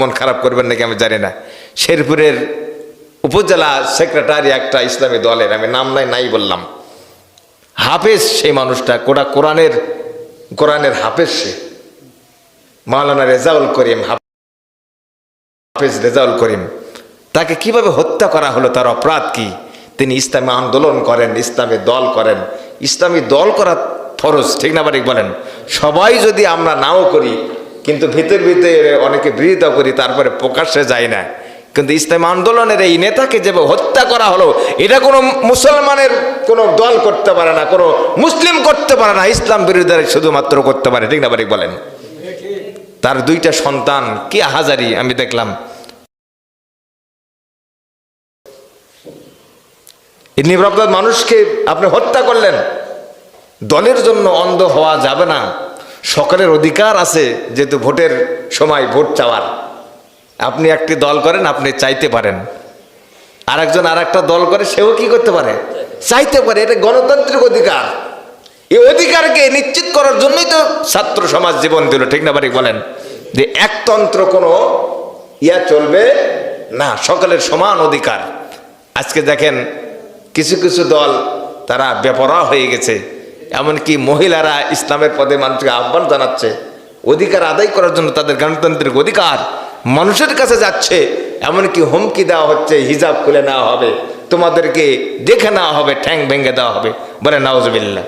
মন খারাপ করবেন নাকি আমি জানি না, শেরপুরের উপজেলা সেক্রেটারি একটা ইসলামী দলের, আমি নাম নাই বললাম, হাফেজ সেই মানুষটা, কোরআনের হাফেজ সে, মাওলানা রেজাউল করিম, হাফেজ রেজাউল করিম। তাকে কিভাবে হত্যা করা হলো, তার অপরাধ কি? তিনি ইসলামী আন্দোলন করেন, ইসলামী দল করেন। ইসলামী দল করা ফরজ, ঠিক না বাড়ি বলেন? সবাই যদি আমরা নাও করি, কিন্তু ভিতরে অনেকে বিরোধিতা করি, তারপরে প্রকাশ্যে যায় না। কিন্তু ইসলামী আন্দোলনের এই নেতাকে যেভাবে হত্যা করা হলো, এটা কোনো মুসলমানের কোনো দল করতে পারে না, কোনো মুসলিম করতে পারে না, ইসলাম বিরোধীরা শুধুমাত্র করতে পারে, ঠিক না বাড়ি বলেন? তার দুইটা সন্তান, কি হাজারি আমি দেখলাম। নিরপরাধ মানুষকে আপনি হত্যা করলেন। দলের জন্য অন্ধ হওয়া যাবে না। সকলের অধিকার আছে, যেহেতু ভোটের সময় ভোট চাওয়ার। আপনি একটি দল করেন, আপনি চাইতে পারেন, আরেকজন আর একটা দল করে, সেও কি করতে পারে? চাইতে পারে। এটা গণতান্ত্রিক অধিকার। এই অধিকারকে নিশ্চিত করার জন্যই তো ছাত্র সমাজ জীবন দিল, ঠিক না বাড়ি বলেন? যে একতন্ত্র কোনো চলবে না, সকলের সমান অধিকার। আজকে দেখেন কিছু কিছু দল তারা বেপরোয়া হয়ে গেছে, এমনকি মহিলারা ইসলামের পদে মানুষকে আহ্বান জানাচ্ছে, অধিকার আদায় করার জন্য তাদের গণতান্ত্রিক অধিকার মানুষের কাছে যাচ্ছে। এমনকি হুমকি দেওয়া হচ্ছে, হিজাব খুলে নেওয়া হবে, তোমাদেরকে দেখে নেওয়া হবে, ঠ্যাং ভেঙে দেওয়া হবে। বলে নাউজুবিল্লাহ।